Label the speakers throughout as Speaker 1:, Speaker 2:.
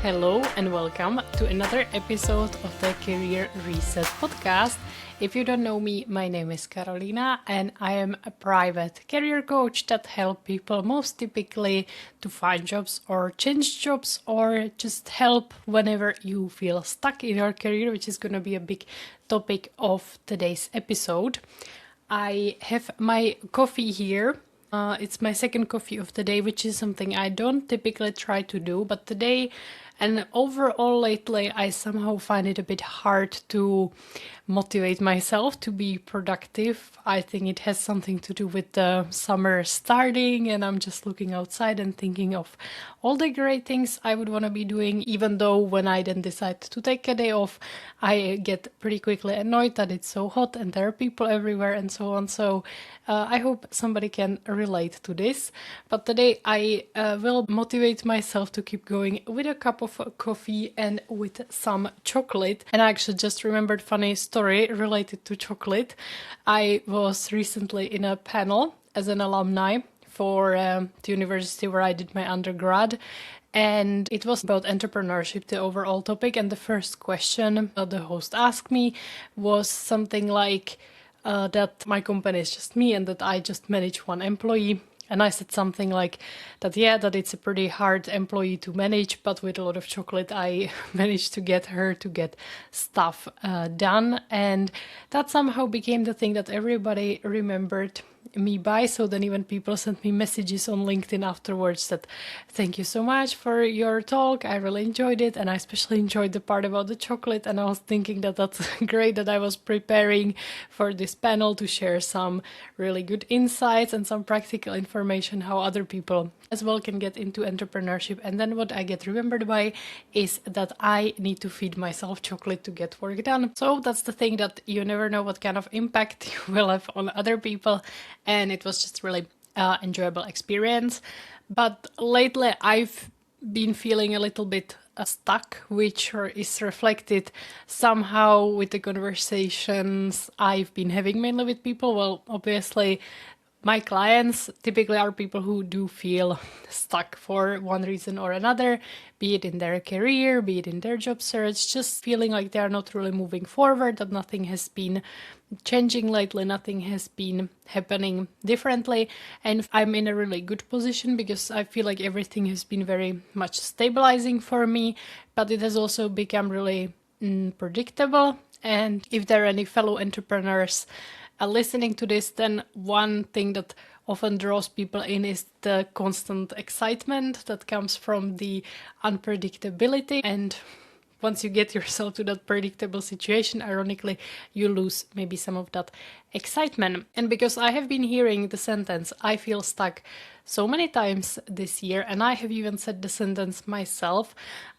Speaker 1: Hello and welcome to another episode of the Career Reset podcast. If you don't know me, my name is Karolina and I am a private career coach that helps people most typically to find jobs or change jobs or just help whenever you feel stuck in your career, which is going to be a big topic of today's episode. I have my coffee here. It's my second coffee of the day, which is something I don't typically try to do, but today and overall lately I somehow find it a bit hard to motivate myself to be productive. I think it has something to do with the summer starting and I'm just looking outside and thinking of all the great things I would want to be doing, even though when I then decide to take a day off, I get pretty quickly annoyed that it's so hot and there are people everywhere and so on. So I hope somebody can relate to this. But today I will motivate myself to keep going with a cup of coffee and with some chocolate. And I actually just remembered funny story related to chocolate. I was recently in a panel as an alumni for the university where I did my undergrad. And it was about entrepreneurship, the overall topic. And the first question the host asked me was something like that my company is just me and that I just manage one employee. And I said something like that, that it's a pretty hard employee to manage, but with a lot of chocolate, I managed to get her to get stuff done. And that somehow became the thing that everybody remembered me by. So then even people sent me messages on LinkedIn afterwards that thank you so much for your talk. I really enjoyed it. And I especially enjoyed the part about the chocolate. And I was thinking that that's great that I was preparing for this panel to share some really good insights and some practical information how other people as well can get into entrepreneurship. And then what I get remembered by is that I need to feed myself chocolate to get work done. So that's the thing, that you never know what kind of impact you will have on other people. And it was just really enjoyable experience. But lately I've been feeling a little bit stuck, which is reflected somehow with the conversations I've been having mainly with people. Well, obviously my clients typically are people who do feel stuck for one reason or another, be it in their career, be it in their job search, just feeling like they're not really moving forward, that nothing has been changing lately, nothing has been happening differently. And I'm in a really good position because I feel like everything has been very much stabilizing for me, but it has also become really predictable. And if there are any fellow entrepreneurs listening to this, then one thing that often draws people in is the constant excitement that comes from the unpredictability. And once you get yourself to that predictable situation, ironically, you lose maybe some of that excitement. And because I have been hearing the sentence, I feel stuck, so many times this year, and I have even said the sentence myself,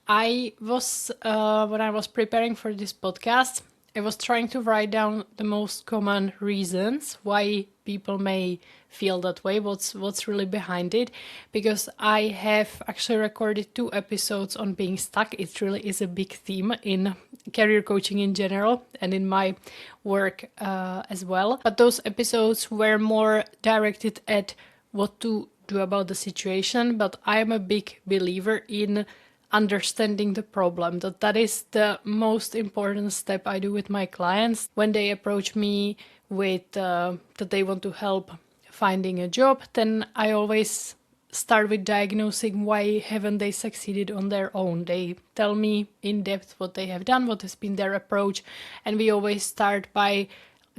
Speaker 1: I was, when I was preparing for this podcast, I was trying to write down the most common reasons why people may feel that way, what's really behind it, because I have actually recorded 2 episodes on being stuck. It really is a big theme in career coaching in general and in my work as well. But those episodes were more directed at what to do about the situation, but I'm a big believer in understanding the problem, that is the most important step I do with my clients when they approach me with that they want to help finding a job. Then I always start with diagnosing why haven't they succeeded on their own. They tell me in depth what they have done, what has been their approach, and we always start by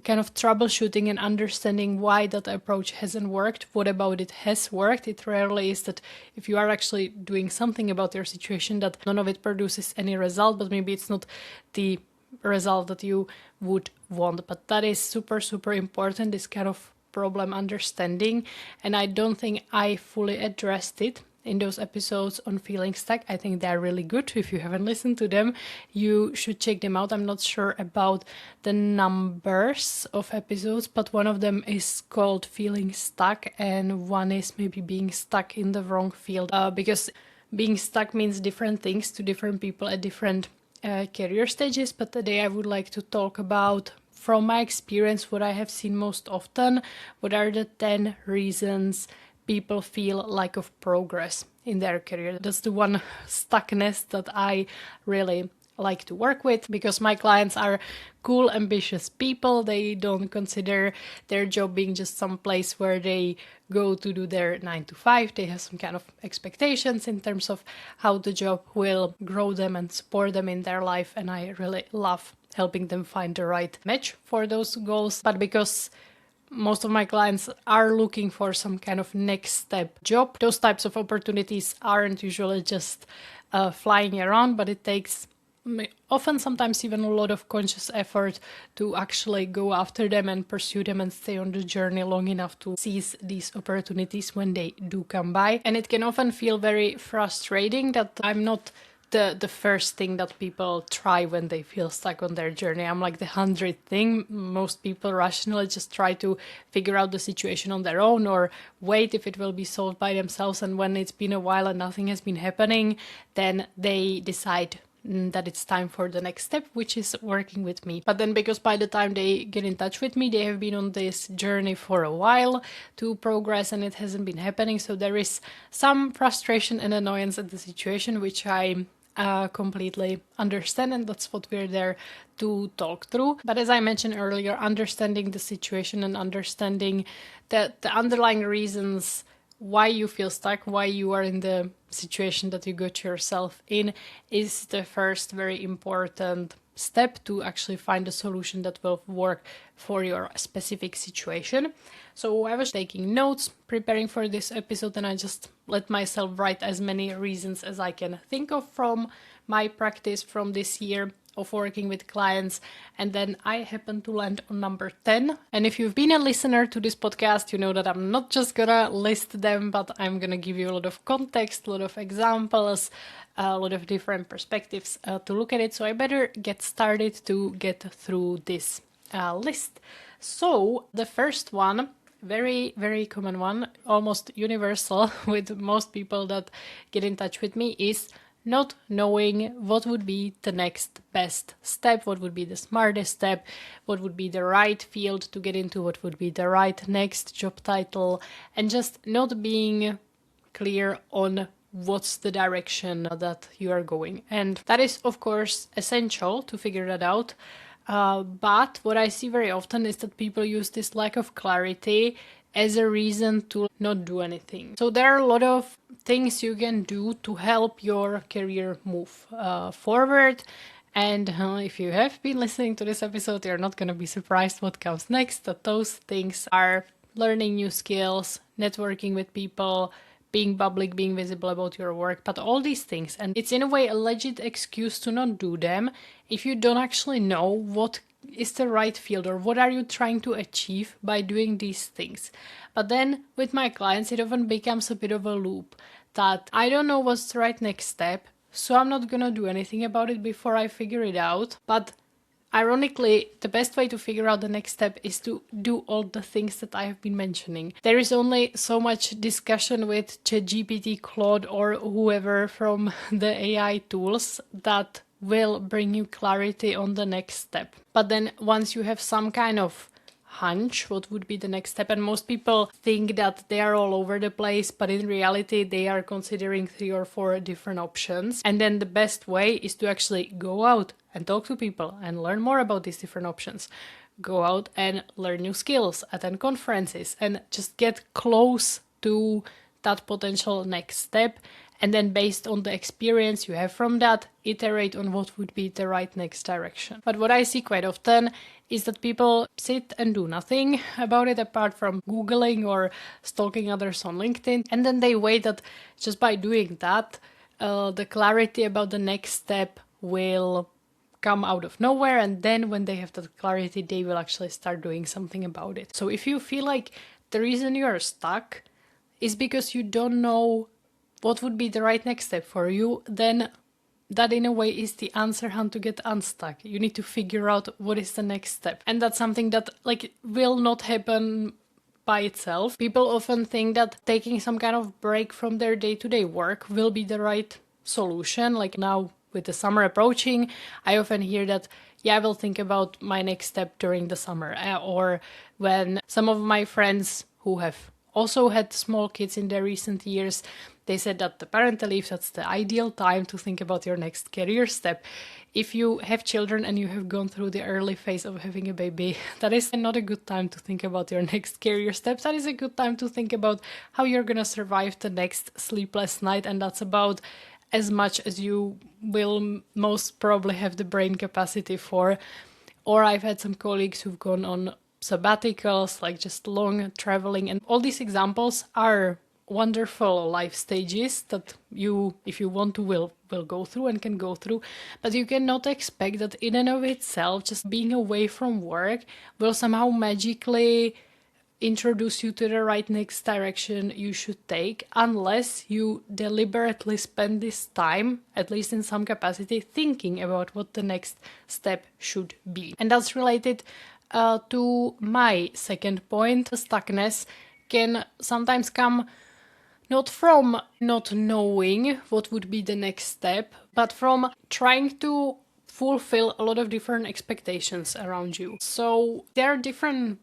Speaker 1: kind of troubleshooting and understanding why that approach hasn't worked. What about it has worked? It rarely is that if you are actually doing something about your situation that none of it produces any result, but maybe it's not the result that you would want. But that is super, super important, this kind of problem understanding. And I don't think I fully addressed it in those episodes on feeling stuck. I think they're really good. If you haven't listened to them, you should check them out. I'm not sure about the numbers of episodes, but one of them is called Feeling Stuck and one is maybe being stuck in the wrong field, because being stuck means different things to different people at different career stages. But today I would like to talk about, from my experience, what I have seen most often, what are the 10 reasons people feel lack of progress in their career. That's the one stuckness that I really like to work with, because my clients are cool, ambitious people. They don't consider their job being just some place where they go to do their 9 to 5. They have some kind of expectations in terms of how the job will grow them and support them in their life, and I really love helping them find the right match for those goals. But because most of my clients are looking for some kind of next step job, those types of opportunities aren't usually just flying around, but it takes often sometimes even a lot of conscious effort to actually go after them and pursue them and stay on the journey long enough to seize these opportunities when they do come by. And it can often feel very frustrating that I'm not the first thing that people try when they feel stuck on their journey. I'm like the 100th thing. Most people rationally just try to figure out the situation on their own or wait if it will be solved by themselves. And when it's been a while and nothing has been happening, then they decide that it's time for the next step, which is working with me. But then because by the time they get in touch with me, they have been on this journey for a while to progress and it hasn't been happening. So there is some frustration and annoyance at the situation, which I completely understand, and that's what we're there to talk through. But as I mentioned earlier, understanding the situation and understanding the underlying reasons why you feel stuck, why you are in the situation that you got yourself in, is the first very important step to actually find a solution that will work for your specific situation. So I was taking notes, preparing for this episode, and I just let myself write as many reasons as I can think of from my practice from this year of working with clients, and then I happened to land on number 10. And if you've been a listener to this podcast, you know that I'm not just gonna list them, but I'm gonna give you a lot of context, a lot of examples, a lot of different perspectives to look at it. So I better get started to get through this list. So the first one, very, very common one, almost universal with most people that get in touch with me, is not knowing what would be the next best step, what would be the smartest step, what would be the right field to get into, what would be the right next job title, and just not being clear on what's the direction that you are going. And that is, of course, essential to figure that out. But what I see very often is that people use this lack of clarity as a reason to not do anything. So there are a lot of things you can do to help your career move forward. And if you have been listening to this episode, you're not going to be surprised what comes next. That those things are learning new skills, networking with people, being public, being visible about your work, but all these things. And it's in a way a legit excuse to not do them if you don't actually know what is the right field or what are you trying to achieve by doing these things. But then with my clients, it often becomes a bit of a loop that I don't know what's the right next step, so I'm not gonna do anything about it before I figure it out. But ironically, the best way to figure out the next step is to do all the things that I have been mentioning. There is only so much discussion with ChatGPT, Claude, or whoever from the AI tools that will bring you clarity on the next step. But then once you have some kind of hunch what would be the next step, and most people think that they are all over the place, but in reality they are considering 3 or 4 different options. And then the best way is to actually go out and talk to people and learn more about these different options. Go out and learn new skills, attend conferences, and just get close to that potential next step. And then based on the experience you have from that, iterate on what would be the right next direction. But what I see quite often is that people sit and do nothing about it apart from Googling or stalking others on LinkedIn. And then they wait that just by doing that, the clarity about the next step will come out of nowhere. And then when they have that clarity, they will actually start doing something about it. So if you feel like the reason you're stuck is because you don't know what would be the right next step for you, then that in a way is the answer how to get unstuck. You need to figure out what is the next step. And that's something that will not happen by itself. People often think that taking some kind of break from their day-to-day work will be the right solution. Like now with the summer approaching, I often hear that, I will think about my next step during the summer. Or when some of my friends who have also had small kids in their recent years, they said that the parental leave, that's the ideal time to think about your next career step. If you have children and you have gone through the early phase of having a baby, that is not a good time to think about your next career steps. That is a good time to think about how you're gonna survive the next sleepless night, and that's about as much as you will most probably have the brain capacity for. Or I've had some colleagues who've gone on sabbaticals, like just long traveling, and all these examples are wonderful life stages that you, if you want to, will go through and can go through. But you cannot expect that in and of itself, just being away from work will somehow magically introduce you to the right next direction you should take, unless you deliberately spend this time, at least in some capacity, thinking about what the next step should be. And that's related to my second point. Stuckness can sometimes come not from not knowing what would be the next step, but from trying to fulfill a lot of different expectations around you. So there are different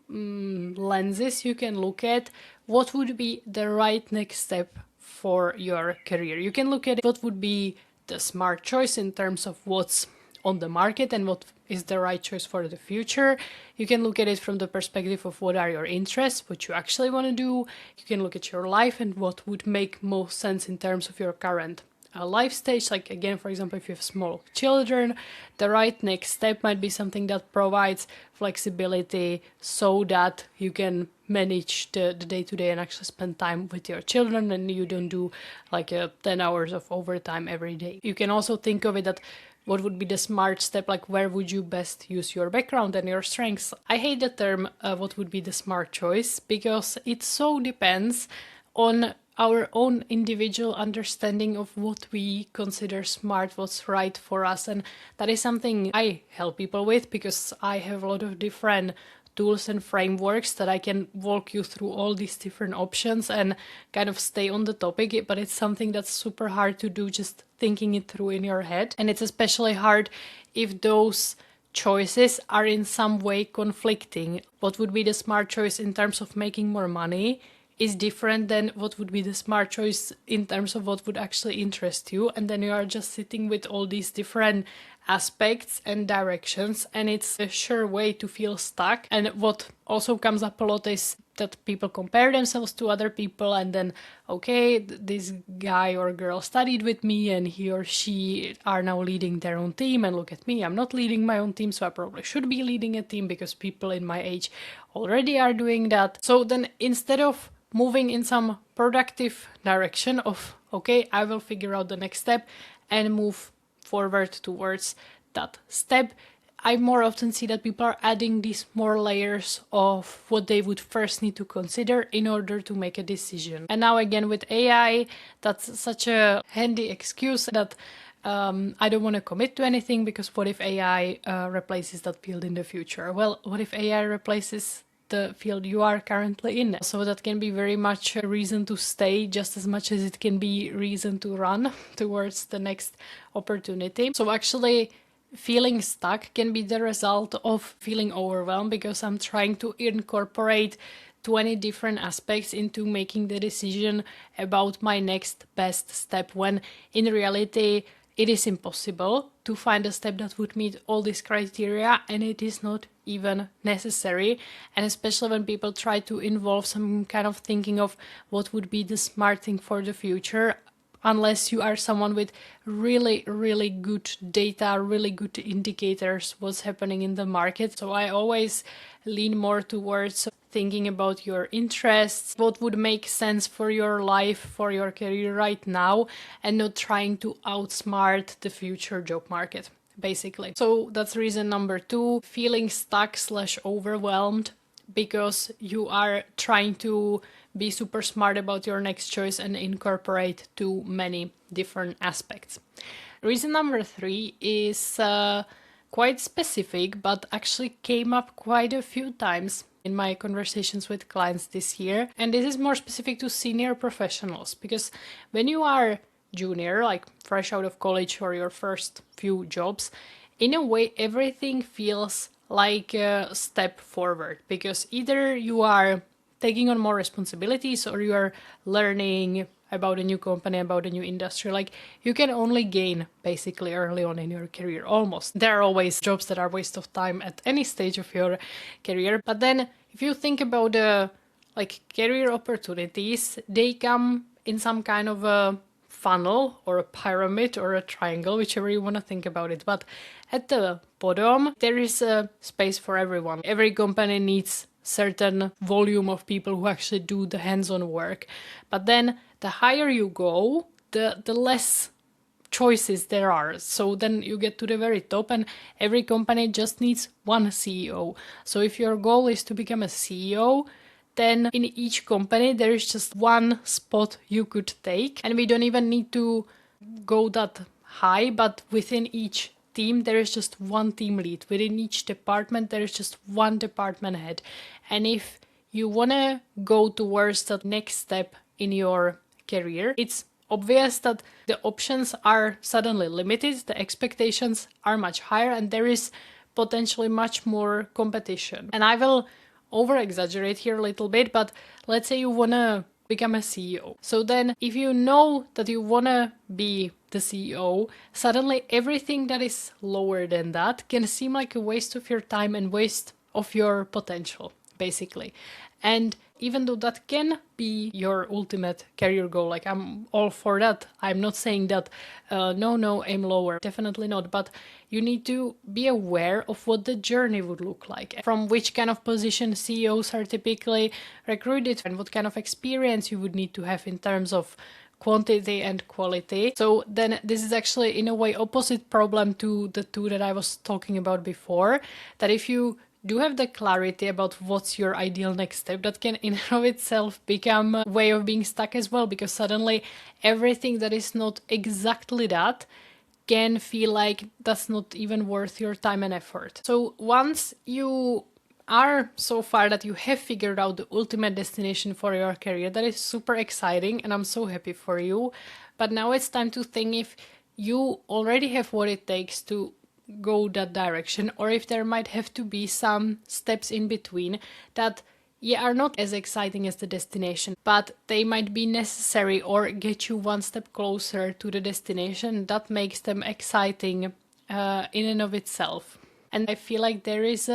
Speaker 1: lenses you can look at what would be the right next step for your career. You can look at what would be the smart choice in terms of what's on the market and what is the right choice for the future. You can look at it from the perspective of what are your interests, what you actually want to do. You can look at your life and what would make most sense in terms of your current life stage. Like again, for example, if you have small children, the right next step might be something that provides flexibility so that you can manage the day-to-day and actually spend time with your children, and you don't do like 10 hours of overtime every day. You can also think of it that what would be the smart step, like where would you best use your background and your strengths. I hate the term what would be the smart choice, because it so depends on our own individual understanding of what we consider smart, what's right for us. And that is something I help people with, because I have a lot of different tools and frameworks that I can walk you through all these different options and kind of stay on the topic. But it's something that's super hard to do just thinking it through in your head. And it's especially hard if those choices are in some way conflicting. What would be the smart choice in terms of making more money is different than what would be the smart choice in terms of what would actually interest you. And then you are just sitting with all these different aspects and directions, and it's a sure way to feel stuck. And what also comes up a lot is that people compare themselves to other people, and then, okay, this guy or girl studied with me and he or she are now leading their own team, and look at me, I'm not leading my own team, so I probably should be leading a team because people in my age already are doing that. So then instead of moving in some productive direction of, okay, I will figure out the next step and move forward towards that step, I more often see that people are adding these more layers of what they would first need to consider in order to make a decision. And now again with AI, that's such a handy excuse that I don't want to commit to anything, because what if AI replaces that field in the future? Well, what if AI replaces the field you are currently in? So that can be very much a reason to stay, just as much as it can be reason to run towards the next opportunity. So actually feeling stuck can be the result of feeling overwhelmed, because I'm trying to incorporate 20 different aspects into making the decision about my next best step, when in reality it is impossible to find a step that would meet all these criteria, and it is not even necessary. And especially when people try to involve some kind of thinking of what would be the smart thing for the future, unless you are someone with really, really good data, really good indicators what's happening in the market. So I always lean more towards thinking about your interests, what would make sense for your life, for your career right now, and not trying to outsmart the future job market, basically. So that's reason number 2, feeling stuck / overwhelmed because you are trying to be super smart about your next choice and incorporate too many different aspects. Reason number 3 is quite specific, but actually came up quite a few times in my conversations with clients this year. And this is more specific to senior professionals, because when you are junior, like fresh out of college or your first few jobs, in a way everything feels like a step forward, because either you are taking on more responsibilities or you are learning about a new company, about a new industry, like you can only gain basically early on in your career, almost. There are always jobs that are waste of time at any stage of your career. But then if you think about like career opportunities, they come in some kind of a funnel or a pyramid or a triangle, whichever you want to think about it. But at the bottom, there is a space for everyone. Every company needs certain volume of people who actually do the hands-on work. But then the higher you go, the less choices there are. So then you get to the very top and every company just needs one CEO. So if your goal is to become a CEO, then in each company there is just one spot you could take. And we don't even need to go that high, but within each team there is just one team lead. Within each department there is just one department head. And if you want to go towards that next step in your career, it's obvious that the options are suddenly limited, the expectations are much higher, and there is potentially much more competition. And I will over-exaggerate here a little bit, but let's say you want to become a CEO. So then if you know that you want to be the CEO, suddenly everything that is lower than that can seem like a waste of your time and waste of your potential, basically. And even though that can be your ultimate career goal, like I'm all for that. I'm not saying that, no, aim lower. Definitely not. But you need to be aware of what the journey would look like, from which kind of position CEOs are typically recruited, and what kind of experience you would need to have in terms of quantity and quality. So then this is actually in a way opposite problem to the two that I was talking about before, that if you do have the clarity about what's your ideal next step, that can in and of itself become a way of being stuck as well, because suddenly everything that is not exactly that can feel like that's not even worth your time and effort. So once you are so far that you have figured out the ultimate destination for your career, that is super exciting and I'm so happy for you. But now it's time to think if you already have what it takes to go that direction, or if there might have to be some steps in between that are not as exciting as the destination, but they might be necessary or get you one step closer to the destination. That makes them exciting in and of itself. And I feel like there is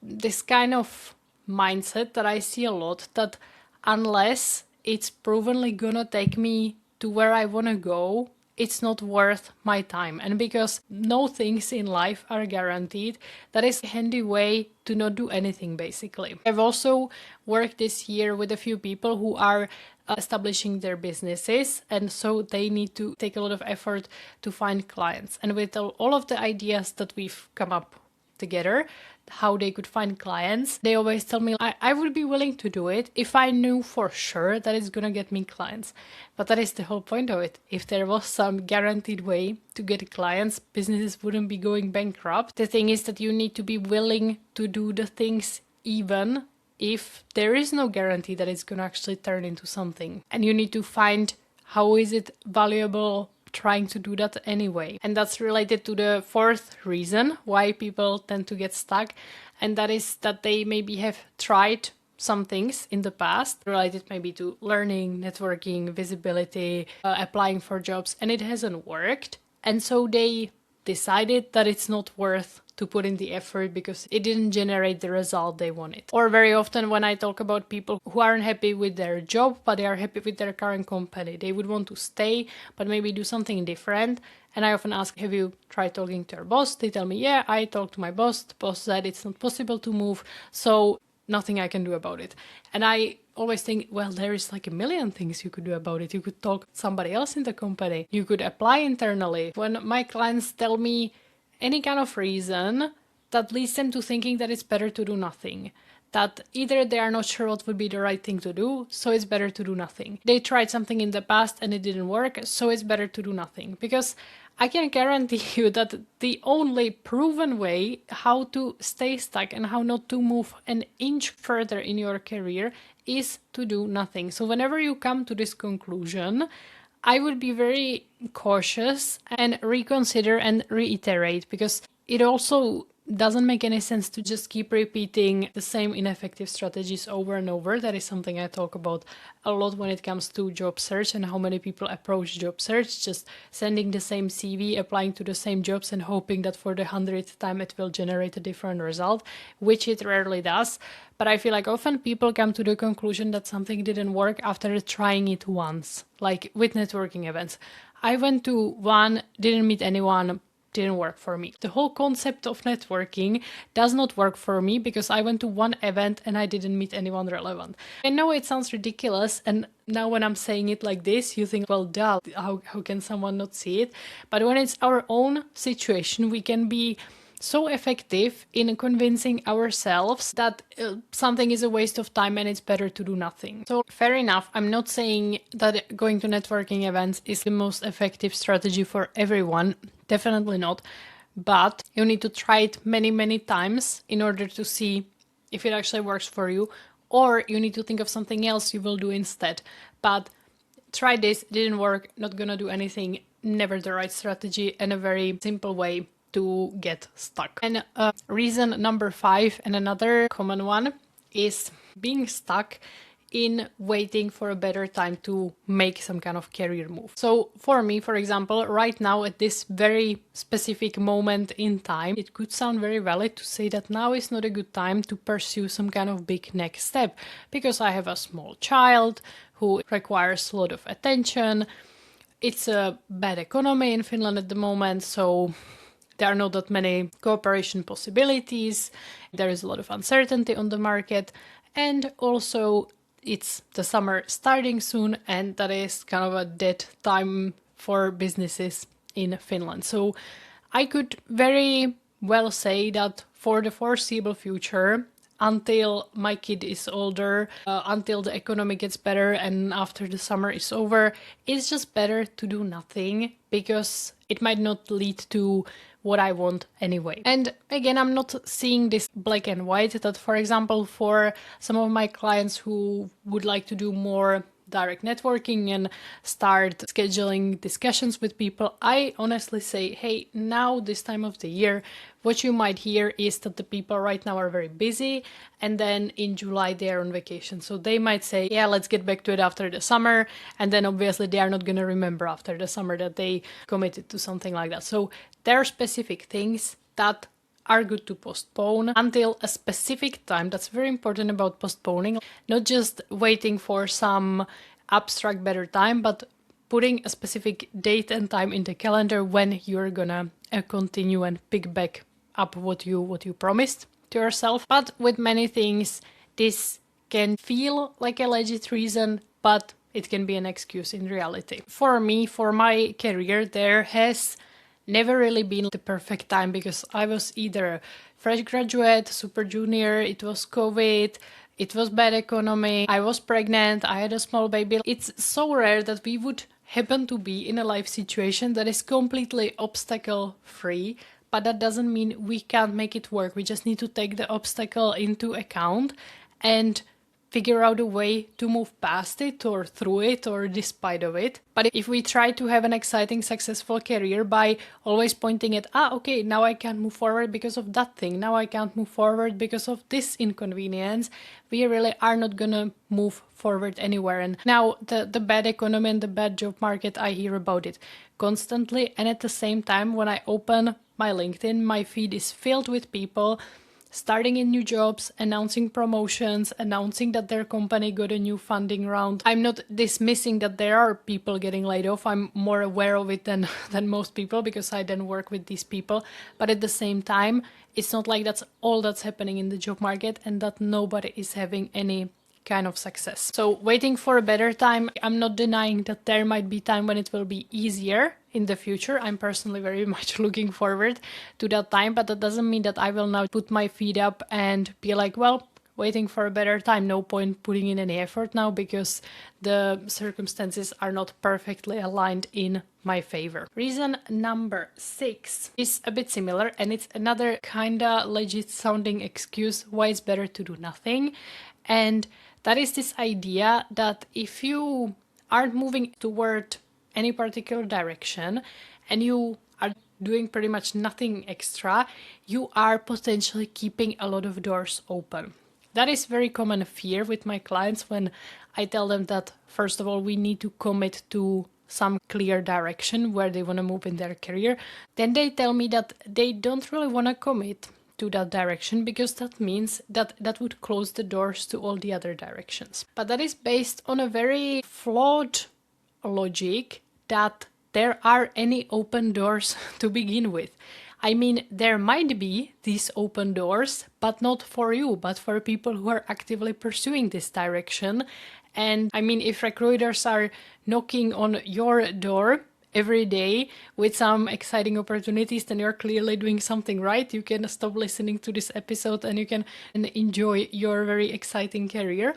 Speaker 1: this kind of mindset that I see a lot, that unless it's provenly gonna take me to where I wanna go, it's not worth my time. And because no things in life are guaranteed, that is a handy way to not do anything, basically. I've also worked this year with a few people who are establishing their businesses, and so they need to take a lot of effort to find clients. And with all of the ideas that we've come up together, how they could find clients, they always tell me I would be willing to do it if I knew for sure that it's gonna get me clients. But that is the whole point of it. If there was some guaranteed way to get clients, businesses wouldn't be going bankrupt. The thing is that you need to be willing to do the things even if there is no guarantee that it's gonna actually turn into something. And you need to find how is it valuable trying to do that anyway. And that's related to the fourth reason why people tend to get stuck, and that is that they maybe have tried some things in the past related maybe to learning, networking, visibility, applying for jobs, and it hasn't worked. And so they decided that it's not worth to put in the effort because it didn't generate the result they wanted. Or very often when I talk about people who aren't happy with their job, but they are happy with their current company, they would want to stay, but maybe do something different. And I often ask, have you tried talking to your boss? They tell me, yeah, I talked to my boss. The boss said it's not possible to move, so nothing I can do about it. And I always think, well, there is like a million things you could do about it. You could talk to somebody else in the company. You could apply internally. When my clients tell me any kind of reason that leads them to thinking that it's better to do nothing, that either they are not sure what would be the right thing to do, so it's better to do nothing. They tried something in the past and it didn't work, so it's better to do nothing. Because I can guarantee you that the only proven way how to stay stuck and how not to move an inch further in your career is to do nothing. So whenever you come to this conclusion, I would be very cautious and reconsider and reiterate, because it also doesn't make any sense to just keep repeating the same ineffective strategies over and over. That is something I talk about a lot when it comes to job search and how many people approach job search, just sending the same CV, applying to the same jobs and hoping that for the 100th time it will generate a different result, which it rarely does. But I feel like often people come to the conclusion that something didn't work after trying it once, like with networking events. I went to one, didn't meet anyone, didn't work for me. The whole concept of networking does not work for me because I went to one event and I didn't meet anyone relevant. I know it sounds ridiculous, and now when I'm saying it like this, you think, well, duh, how can someone not see it? But when it's our own situation, we can be so effective in convincing ourselves that something is a waste of time and it's better to do nothing. So fair enough, I'm not saying that going to networking events is the most effective strategy for everyone. Definitely not. But you need to try it many, many times in order to see if it actually works for you, or you need to think of something else you will do instead. But try this, didn't work, not gonna do anything, never the right strategy, and a very simple way to get stuck. And reason number 5, and another common one, is being stuck in waiting for a better time to make some kind of career move. So for me, for example, right now at this very specific moment in time, it could sound very valid to say that now is not a good time to pursue some kind of big next step because I have a small child who requires a lot of attention. It's a bad economy in Finland at the moment, so there are not that many cooperation possibilities. There is a lot of uncertainty on the market. And also it's the summer starting soon, and that is kind of a dead time for businesses in Finland. So I could very well say that for the foreseeable future, until my kid is older, until the economy gets better and after the summer is over, it's just better to do nothing because it might not lead to what I want anyway. And again, I'm not seeing this black and white, that for example, for some of my clients who would like to do more direct networking and start scheduling discussions with people, I honestly say, hey, now this time of the year, what you might hear is that the people right now are very busy, and then in July they are on vacation. So they might say, yeah, let's get back to it after the summer, and then obviously they are not going to remember after the summer that they committed to something like that. So there are specific things that are good to postpone until a specific time. That's very important about postponing, not just waiting for some abstract better time, but putting a specific date and time in the calendar when you're gonna continue and pick back up what you promised to yourself. But with many things, this can feel like a legit reason, but it can be an excuse in reality. For me, for my career, there has never really been the perfect time because I was either a fresh graduate, super junior, it was COVID, it was bad economy, I was pregnant, I had a small baby. It's so rare that we would happen to be in a life situation that is completely obstacle free, but that doesn't mean we can't make it work. We just need to take the obstacle into account and figure out a way to move past it or through it or despite of it. But if we try to have an exciting, successful career by always pointing at, okay, now I can't move forward because of that thing, now I can't move forward because of this inconvenience, we really are not gonna move forward anywhere. And now the bad economy and the bad job market, I hear about it constantly. And at the same time, when I open my LinkedIn, my feed is filled with people starting in new jobs, announcing promotions, announcing that their company got a new funding round. I'm not dismissing that there are people getting laid off. I'm more aware of it than most people because I then work with these people. But at the same time, it's not like that's all that's happening in the job market and that nobody is having any kind of success. So waiting for a better time, I'm not denying that there might be time when it will be easier in the future. I'm personally very much looking forward to that time, but that doesn't mean that I will now put my feet up and be like, well, waiting for a better time, no point putting in any effort now because the circumstances are not perfectly aligned in my favor. Reason number 6 is a bit similar, and it's another kinda legit sounding excuse why it's better to do nothing. And that is this idea that if you aren't moving toward any particular direction and you are doing pretty much nothing extra, you are potentially keeping a lot of doors open. That is very common fear with my clients when I tell them that, first of all, we need to commit to some clear direction where they want to move in their career. Then they tell me that they don't really want to commit to that direction because that means that that would close the doors to all the other directions. But that is based on a very flawed logic that there are any open doors to begin with. I mean, there might be these open doors, but not for you, but for people who are actively pursuing this direction. And I mean, if recruiters are knocking on your door every day with some exciting opportunities, then you're clearly doing something right. You can stop listening to this episode and you can enjoy your very exciting career.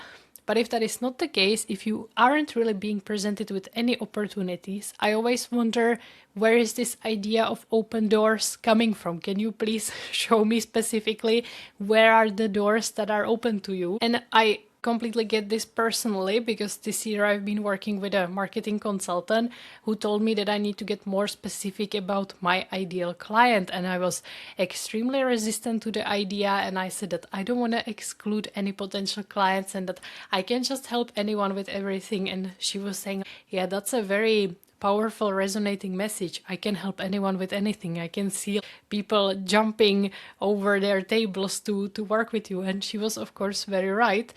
Speaker 1: But if that is not the case, if you aren't really being presented with any opportunities, I always wonder, where is this idea of open doors coming from? Can you please show me specifically where are the doors that are open to you? And I completely get this personally because this year I've been working with a marketing consultant who told me that I need to get more specific about my ideal client, and I was extremely resistant to the idea, and I said that I don't want to exclude any potential clients and that I can just help anyone with everything. And she was saying, yeah, that's a very powerful resonating message. I can help anyone with anything. I can see people jumping over their tables to work with you. And she was, of course, very right.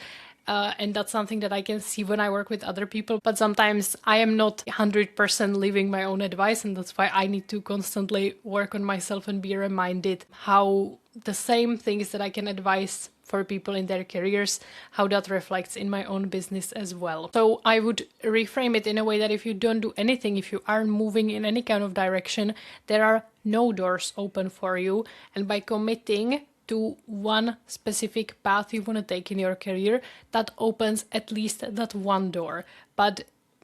Speaker 1: And that's something that I can see when I work with other people. But sometimes I am not 100% living my own advice, and that's why I need to constantly work on myself and be reminded how the same things that I can advise for people in their careers, how that reflects in my own business as well. So I would reframe it in a way that if you don't do anything, if you aren't moving in any kind of direction, there are no doors open for you. And by committing to one specific path you want to take in your career, that opens at least that one door. But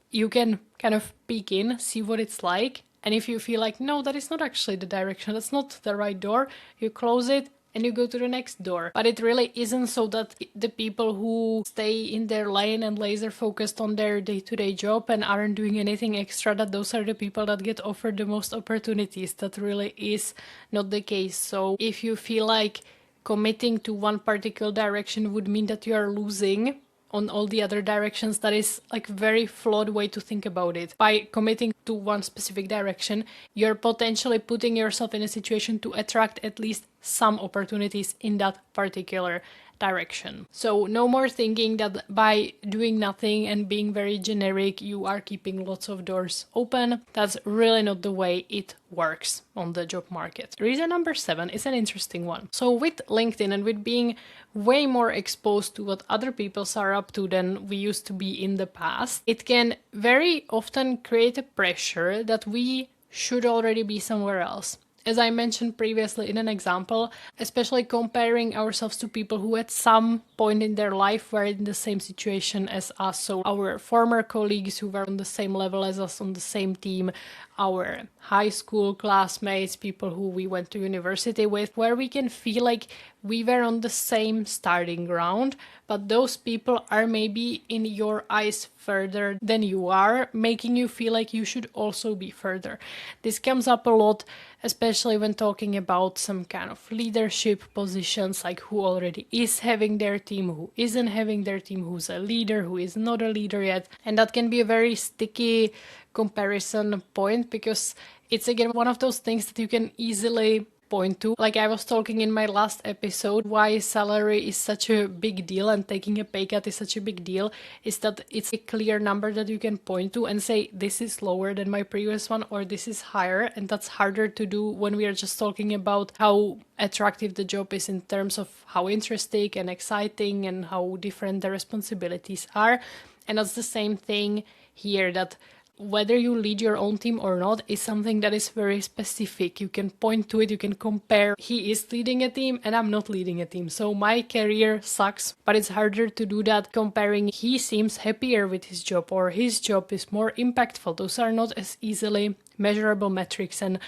Speaker 1: you can kind of peek in, see what it's like. And if you feel like, no, that is not actually the direction, that's not the right door, you close it and you go to the next door. But it really isn't so that the people who stay in their lane and laser focused on their day-to-day job and aren't doing anything extra, that those are the people that get offered the most opportunities. That really is not the case. So if you feel like committing to one particular direction would mean that you are losing on all the other directions, that is like a very flawed way to think about it. By committing to one specific direction, you're potentially putting yourself in a situation to attract at least some opportunities in that particular direction. So no more thinking that by doing nothing and being very generic, you are keeping lots of doors open. That's really not the way it works on the job market. Reason number 7 is an interesting one. So with LinkedIn and with being way more exposed to what other people are up to than we used to be in the past, it can very often create a pressure that we should already be somewhere else. As I mentioned previously in an example, especially comparing ourselves to people who at some point in their life were in the same situation as us. So our former colleagues who were on the same level as us on the same team, our high school classmates, people who we went to university with, where we can feel like we were on the same starting ground, but those people are maybe in your eyes further than you are, making you feel like you should also be further. This comes up a lot, especially when talking about some kind of leadership positions, like who already is having their team, who isn't having their team, who's a leader, who is not a leader yet. And that can be a very sticky comparison point because it's again one of those things that you can easily point to. Like I was talking in my last episode, why salary is such a big deal and taking a pay cut is such a big deal, is that it's a clear number that you can point to and say, this is lower than my previous one or this is higher. And that's harder to do when we are just talking about how attractive the job is in terms of how interesting and exciting and how different the responsibilities are. And that's the same thing here, that whether you lead your own team or not is something that is very specific. You can point to it, you can compare. He is leading a team and I'm not leading a team, so my career sucks. But it's harder to do that comparing he seems happier with his job or his job is more impactful. Those are not as easily measurable metrics, and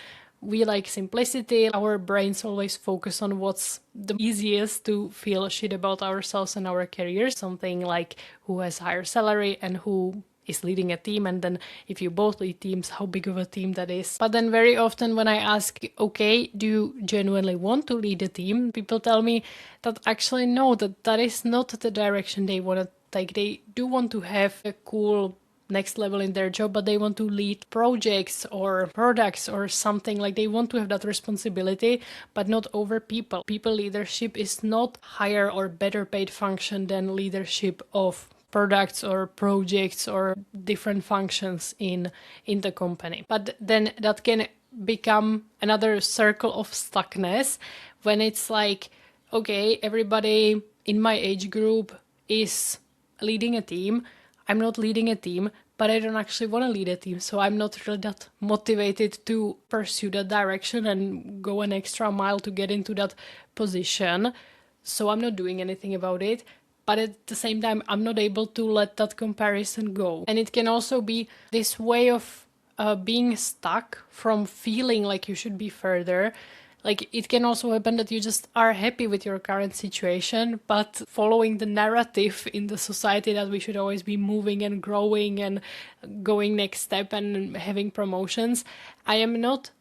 Speaker 1: we like simplicity. Our brains always focus on what's the easiest to feel shit about ourselves and our careers. Something like who has higher salary and who is leading a team, and then if you both lead teams, how big of a team that is. But then very often when I ask, okay, do you genuinely want to lead a team? People tell me that actually no, that is not the direction they want to take. They do want to have a cool next level in their job, but they want to lead projects or products or something. Like, they want to have that responsibility, but not over people. People leadership is not higher or better paid function than leadership of products or projects or different functions in the company. But then that can become another circle of stuckness when it's like, okay, everybody in my age group is leading a team. I'm not leading a team, but I don't actually want to lead a team, so I'm not really that motivated to pursue that direction and go an extra mile to get into that position. So I'm not doing anything about it. But at the same time, I'm not able to let that comparison go. And it can also be this way of being stuck from feeling like you should be further. Like, it can also happen that you just are happy with your current situation, but following the narrative in the society that we should always be moving and growing and going next step and having promotions. I am not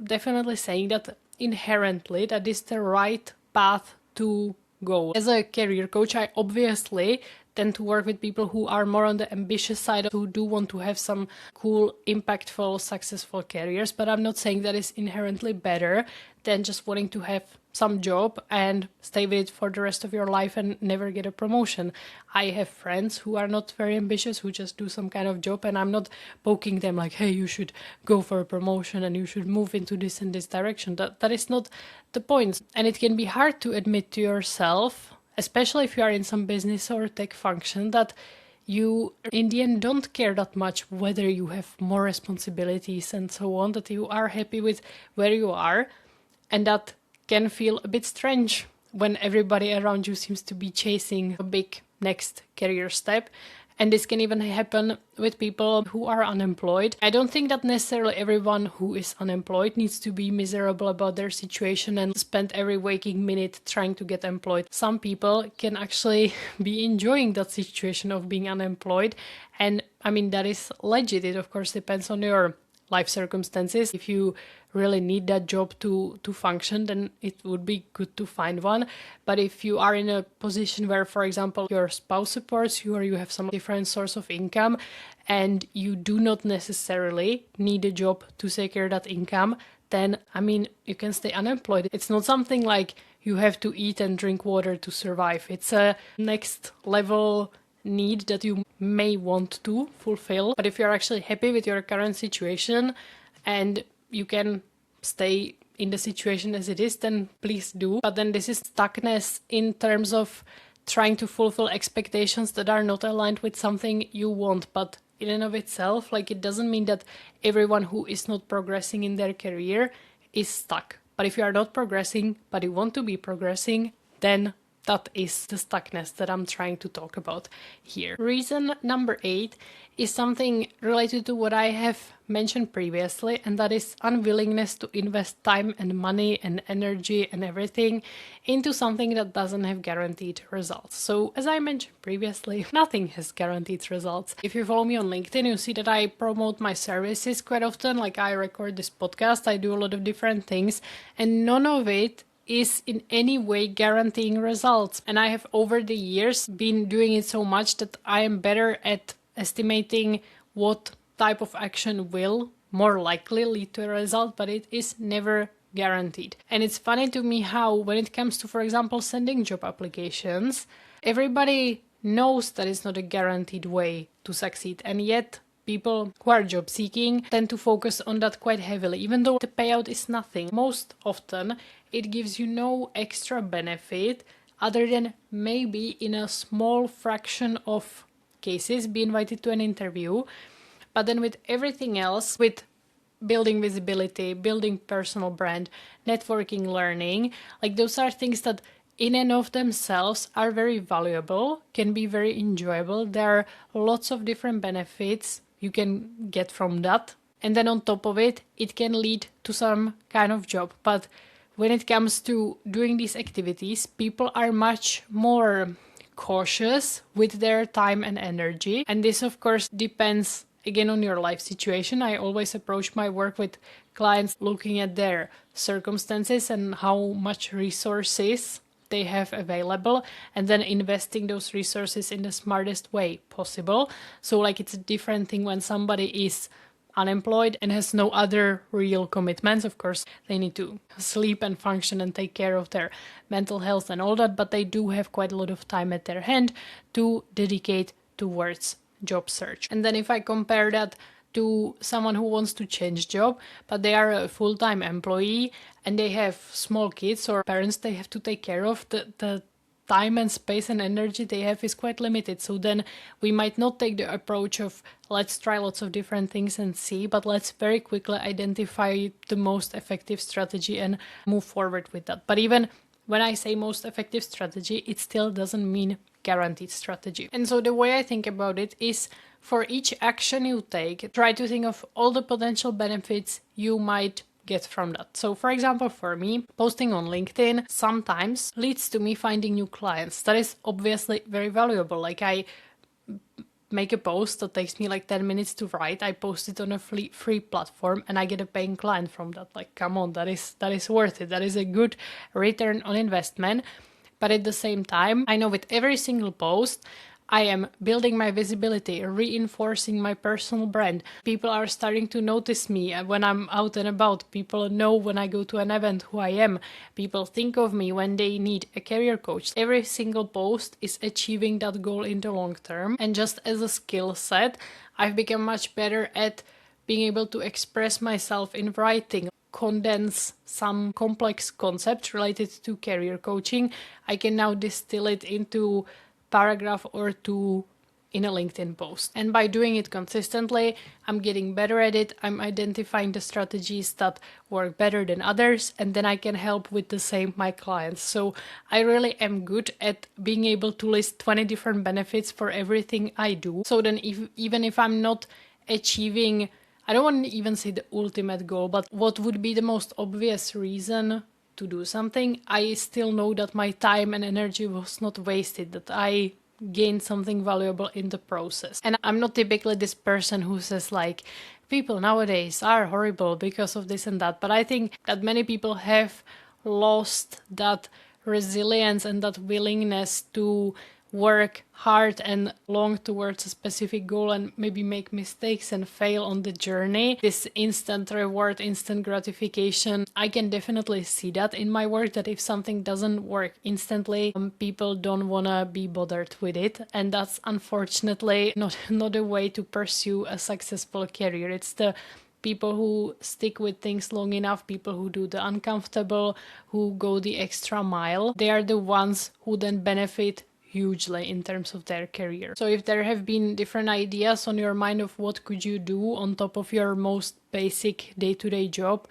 Speaker 1: definitely saying that inherently that is the right path to go. As a career coach, I obviously tend to work with people who are more on the ambitious side, who do want to have some cool, impactful, successful careers, but I'm not saying that is inherently better than just wanting to have some job and stay with it for the rest of your life and never get a promotion. I have friends who are not very ambitious, who just do some kind of job, and I'm not poking them like, hey, you should go for a promotion and you should move into this and this direction. That is not the point. And it can be hard to admit to yourself, especially if you are in some business or tech function, that you in the end don't care that much whether you have more responsibilities and so on, that you are happy with where you are. And that can feel a bit strange when everybody around you seems to be chasing a big next career step. And this can even happen with people who are unemployed. I don't think that necessarily everyone who is unemployed needs to be miserable about their situation and spend every waking minute trying to get employed. Some people can actually be enjoying that situation of being unemployed. And I mean, that is legit. It of course depends on your life circumstances. If you really need that job to function, then it would be good to find one. But if you are in a position where, for example, your spouse supports you or you have some different source of income and you do not necessarily need a job to secure that income, then, I mean, you can stay unemployed. It's not something like you have to eat and drink water to survive. It's a next level need that you may want to fulfill. But if you're actually happy with your current situation and you can stay in the situation as it is, then please do. But then this is stuckness in terms of trying to fulfill expectations that are not aligned with something you want. But in and of itself, like, it doesn't mean that everyone who is not progressing in their career is stuck. But if you are not progressing, but you want to be progressing, then that is the stuckness that I'm trying to talk about here. Reason number 8 is something related to what I have mentioned previously, and that is unwillingness to invest time and money and energy and everything into something that doesn't have guaranteed results. So as I mentioned previously, nothing has guaranteed results. If you follow me on LinkedIn, you see that I promote my services quite often. Like, I record this podcast, I do a lot of different things, and none of it is in any way guaranteeing results. And I have over the years been doing it so much that I am better at estimating what type of action will more likely lead to a result, but it is never guaranteed. And it's funny to me how, when it comes to, for example, sending job applications, everybody knows that it's not a guaranteed way to succeed, and yet people who are job seeking tend to focus on that quite heavily, even though the payout is nothing. Most often it gives you no extra benefit other than maybe in a small fraction of cases be invited to an interview. But then with everything else, with building visibility, building personal brand, networking, learning, like, those are things that in and of themselves are very valuable, can be very enjoyable. There are lots of different benefits you can get from that. And then on top of it, it can lead to some kind of job. But when it comes to doing these activities, people are much more cautious with their time and energy. And this, of course, depends again on your life situation. I always approach my work with clients looking at their circumstances and how much resources they have available, and then investing those resources in the smartest way possible. So like, it's a different thing when somebody is unemployed and has no other real commitments. Of course, they need to sleep and function and take care of their mental health and all that, but they do have quite a lot of time at their hand to dedicate towards job search. And then if I compare that to someone who wants to change job, but they are a full-time employee and they have small kids or parents they have to take care of, the time and space and energy they have is quite limited. So then we might not take the approach of let's try lots of different things and see, but let's very quickly identify the most effective strategy and move forward with that. But even when I say most effective strategy, it still doesn't mean guaranteed strategy. And so the way I think about it is, for each action you take, try to think of all the potential benefits you might get from that. So for example, for me, posting on LinkedIn sometimes leads to me finding new clients. That is obviously very valuable. Like, I make a post that takes me like 10 minutes to write, I post it on a free platform, and I get a paying client from that. Like, come on, that is worth it. That is a good return on investment. But at the same time, I know with every single post, I am building my visibility, reinforcing my personal brand. People are starting to notice me when I'm out and about. People know when I go to an event who I am. People think of me when they need a career coach. Every single post is achieving that goal in the long term. And just as a skill set, I've become much better at being able to express myself in writing, condense some complex concept related to career coaching. I can now distill it into paragraph or two in a LinkedIn post. And by doing it consistently, I'm getting better at it. I'm identifying the strategies that work better than others, and then I can help with the same my clients. So I really am good at being able to list 20 different benefits for everything I do. So then even if I'm not achieving, I don't want to even say the ultimate goal, but what would be the most obvious reason to do something, I still know that my time and energy was not wasted, that I gained something valuable in the process. And I'm not typically this person who says like, people nowadays are horrible because of this and that, but I think that many people have lost that resilience and that willingness to work hard and long towards a specific goal and maybe make mistakes and fail on the journey. This instant reward, instant gratification, I can definitely see that in my work, that if something doesn't work instantly, people don't want to be bothered with it. And that's unfortunately not a way to pursue a successful career. It's the people who stick with things long enough, people who do the uncomfortable, who go the extra mile, they are the ones who then benefit hugely in terms of their career. So if there have been different ideas on your mind of what could you do on top of your most basic day-to-day job,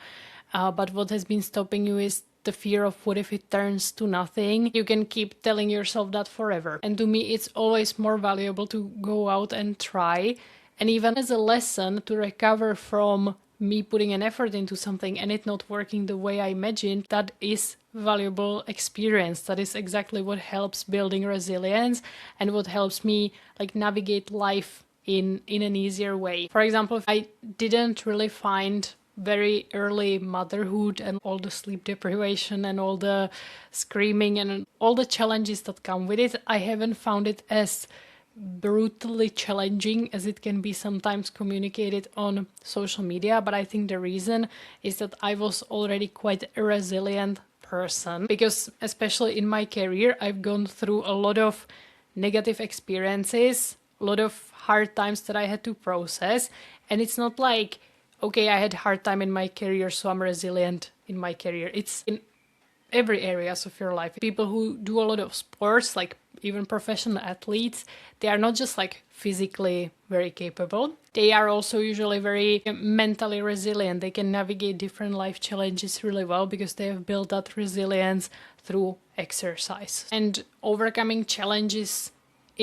Speaker 1: but what has been stopping you is the fear of what if it turns to nothing, you can keep telling yourself that forever. And to me, it's always more valuable to go out and try. And even as a lesson to recover from me putting an effort into something and it not working the way I imagined, that is valuable experience. That is exactly what helps building resilience and what helps me like navigate life in an easier way. For example, if I didn't really find very early motherhood and all the sleep deprivation and all the screaming and all the challenges that come with it, I haven't found it as brutally challenging as it can be sometimes communicated on social media. But I think the reason is that I was already quite a resilient person, because especially in my career, I've gone through a lot of negative experiences, a lot of hard times that I had to process. And it's not like, okay, I had a hard time in my career, so I'm resilient in my career. It's in every areas of your life. People who do a lot of sports, like even professional athletes, they are not just like physically very capable. They are also usually very mentally resilient. They can navigate different life challenges really well because they have built that resilience through exercise. And overcoming challenges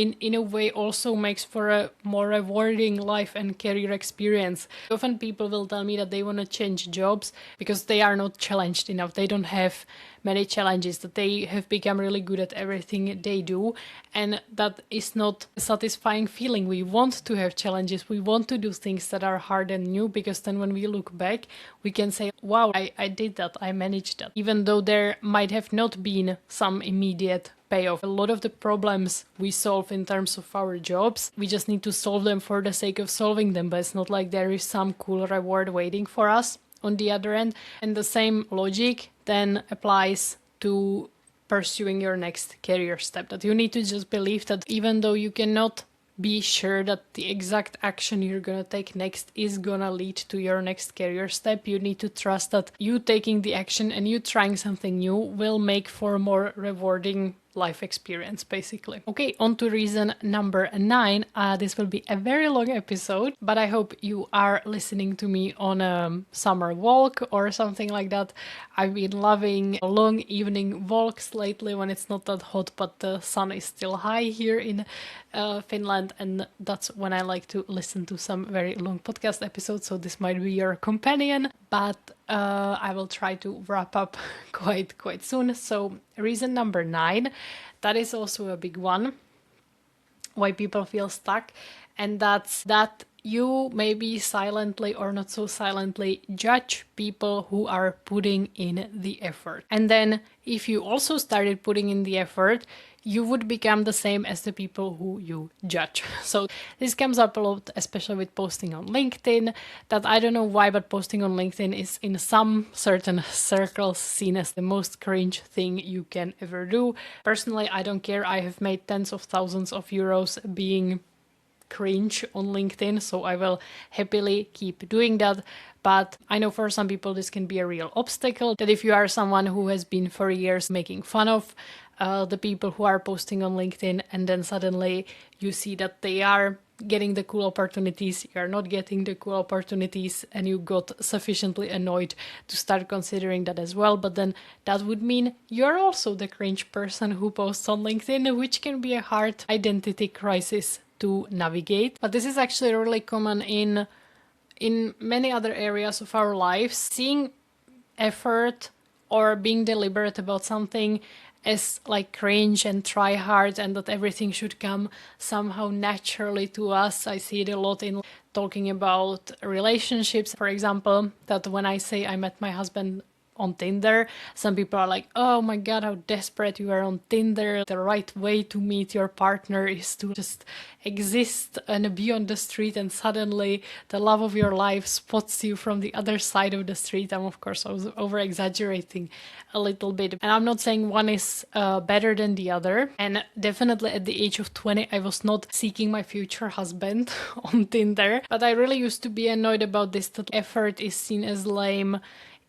Speaker 1: in a way also makes for a more rewarding life and career experience. Often people will tell me that they want to change jobs because they are not challenged enough. They don't have many challenges, that they have become really good at everything they do, and that is not a satisfying feeling. We want to have challenges, we want to do things that are hard and new, because then when we look back we can say, wow, I did that, I managed that, even though there might have not been some immediate payoff. A lot of the problems we solve in terms of our jobs, we just need to solve them for the sake of solving them, but it's not like there is some cool reward waiting for us on the other end. And the same logic then applies to pursuing your next career step, that you need to just believe that even though you cannot be sure that the exact action you're gonna take next is gonna lead to your next career step, you need to trust that you taking the action and you trying something new will make for a more rewarding life experience, basically. Okay, on to reason number 9. This will be a very long episode, but I hope you are listening to me on a summer walk or something like that. I've been loving long evening walks lately when it's not that hot, but the sun is still high here in Finland, and that's when I like to listen to some very long podcast episodes, so this might be your companion, but I will try to wrap up quite soon. So reason number 9, that is also a big one, why people feel stuck, and that's that you maybe silently or not so silently judge people who are putting in the effort. And then if you also started putting in the effort, you would become the same as the people who you judge. So this comes up a lot, especially with posting on LinkedIn, that I don't know why, but posting on LinkedIn is in some certain circles seen as the most cringe thing you can ever do. Personally, I don't care. I have made tens of thousands of euros being cringe on LinkedIn, so I will happily keep doing that. But I know for some people this can be a real obstacle, that if you are someone who has been for years making fun of the people who are posting on LinkedIn, and then suddenly you see that they are getting the cool opportunities, you are not getting the cool opportunities, and you got sufficiently annoyed to start considering that as well. But then that would mean you're also the cringe person who posts on LinkedIn, which can be a hard identity crisis to navigate. But this is actually really common in many other areas of our lives. Seeing effort or being deliberate about something as like cringe and try hard, and that everything should come somehow naturally to us. I see it a lot in talking about relationships, for example, that when I say I met my husband on Tinder, some people are like, oh my god, how desperate you are on Tinder. The right way to meet your partner is to just exist and be on the street, and suddenly the love of your life spots you from the other side of the street. I'm of course over exaggerating a little bit, and I'm not saying one is better than the other, and definitely at the age of 20 I was not seeking my future husband on Tinder, but I really used to be annoyed about this, that effort is seen as lame.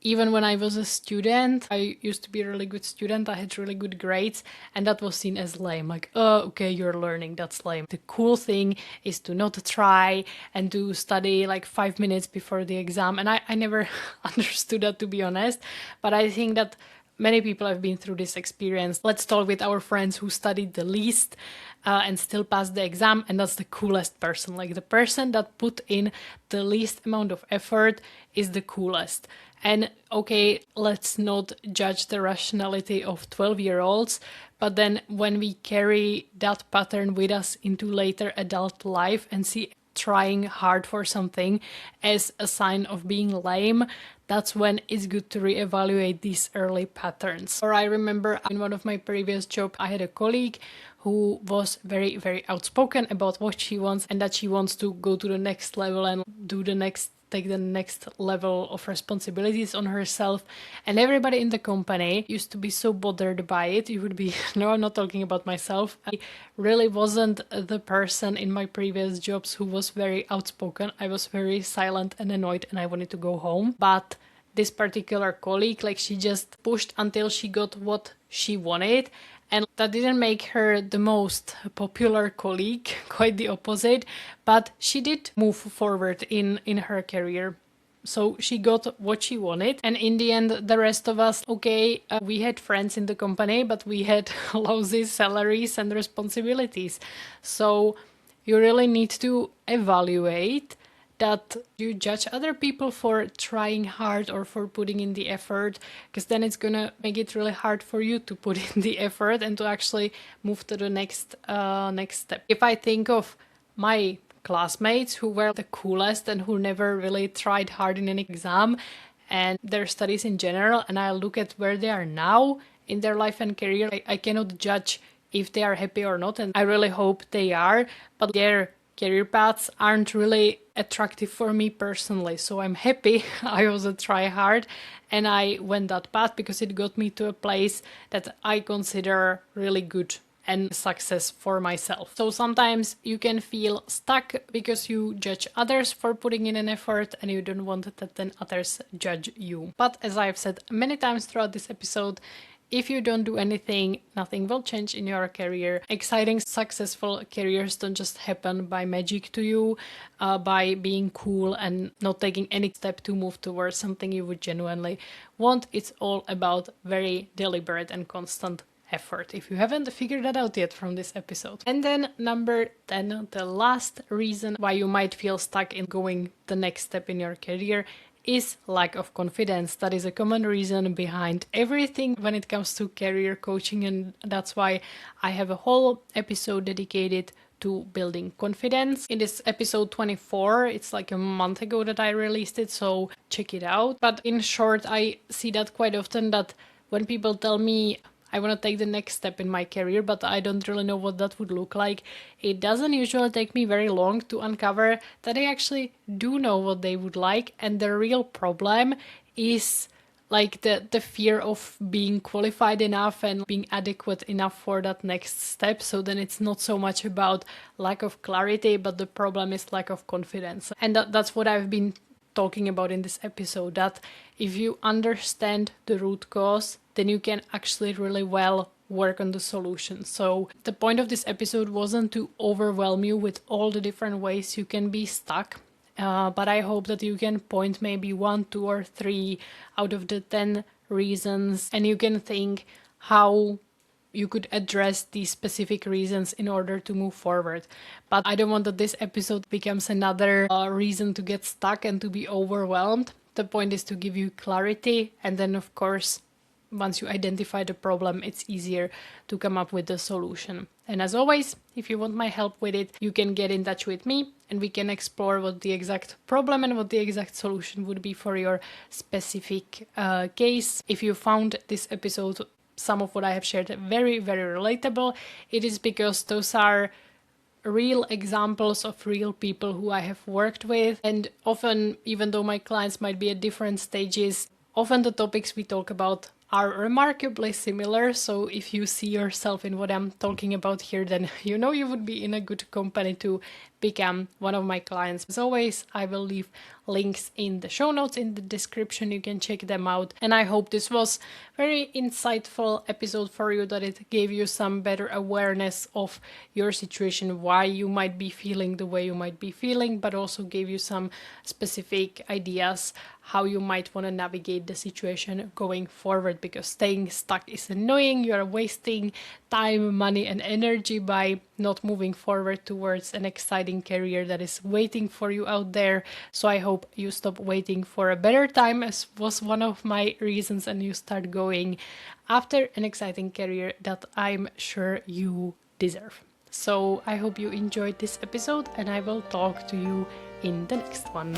Speaker 1: Even when I was a student, I used to be a really good student, I had really good grades, and that was seen as lame. Like, oh, okay, you're learning, that's lame. The cool thing is to not try and to study like 5 minutes before the exam. And I never understood that, to be honest, but I think that many people have been through this experience. Let's talk with our friends who studied the least and still passed the exam, and that's the coolest person. Like, the person that put in the least amount of effort is the coolest. And okay, let's not judge the rationality of 12-year-olds, but then when we carry that pattern with us into later adult life and see trying hard for something as a sign of being lame, that's when it's good to reevaluate these early patterns. Or I remember in one of my previous jobs, I had a colleague who was very, very outspoken about what she wants, and that she wants to go to the next level and take the next level of responsibilities on herself. And everybody in the company used to be so bothered by it. You would be, no, I'm not talking about myself. I really wasn't the person in my previous jobs who was very outspoken. I was very silent and annoyed, and I wanted to go home. But this particular colleague, like, she just pushed until she got what she wanted. And that didn't make her the most popular colleague, quite the opposite, but she did move forward in her career. So she got what she wanted. And in the end, the rest of us, okay, we had friends in the company, but we had lousy salaries and responsibilities. So you really need to evaluate that you judge other people for trying hard or for putting in the effort, because then it's gonna make it really hard for you to put in the effort and to actually move to the next step. If I think of my classmates who were the coolest and who never really tried hard in an exam and their studies in general, and I look at where they are now in their life and career, I cannot judge if they are happy or not, and I really hope they are, but their career paths aren't really attractive for me personally. So I'm happy I also try hard and I went that path because it got me to a place that I consider really good and success for myself. So sometimes you can feel stuck because you judge others for putting in an effort and you don't want that then others judge you. But as I've said many times throughout this episode, if you don't do anything, nothing will change in your career. Exciting, successful careers don't just happen by magic to you, by being cool and not taking any step to move towards something you would genuinely want. It's all about very deliberate and constant effort, if you haven't figured that out yet from this episode. And then number 10, the last reason why you might feel stuck in going the next step in your career is lack of confidence. That is a common reason behind everything when it comes to career coaching, and that's why I have a whole episode dedicated to building confidence. In this episode 24, it's like a month ago that I released it, so check it out. But in short, I see that quite often, that when people tell me I want to take the next step in my career, but I don't really know what that would look like, it doesn't usually take me very long to uncover that I actually do know what they would like, and the real problem is like the fear of being qualified enough and being adequate enough for that next step. So then it's not so much about lack of clarity, but the problem is lack of confidence. And that's what I've been talking about in this episode, that if you understand the root cause, then you can actually really well work on the solution. So the point of this episode wasn't to overwhelm you with all the different ways you can be stuck, but I hope that you can point maybe 1, 2, or 3 out of the 10 reasons, and you can think how you could address these specific reasons in order to move forward. But I don't want that this episode becomes another reason to get stuck and to be overwhelmed. The point is to give you clarity, and then of course, once you identify the problem, it's easier to come up with the solution. And as always, if you want my help with it, you can get in touch with me and we can explore what the exact problem and what the exact solution would be for your specific case. If you found this episode, some of what I have shared, very, very relatable, it is because those are real examples of real people who I have worked with. And often, even though my clients might be at different stages, often the topics we talk about are remarkably similar. So if you see yourself in what I'm talking about here, then you know you would be in a good company to become one of my clients. As always, I will leave links in the show notes, in the description. You can check them out. And I hope this was very insightful episode for you, that it gave you some better awareness of your situation, why you might be feeling the way you might be feeling, but also gave you some specific ideas how you might want to navigate the situation going forward, because staying stuck is annoying. You are wasting time, money, and energy by not moving forward towards an exciting career that is waiting for you out there. So I hope you stop waiting for a better time, as was one of my reasons, and you start going after an exciting career that I'm sure you deserve. So I hope you enjoyed this episode, and I will talk to you in the next one.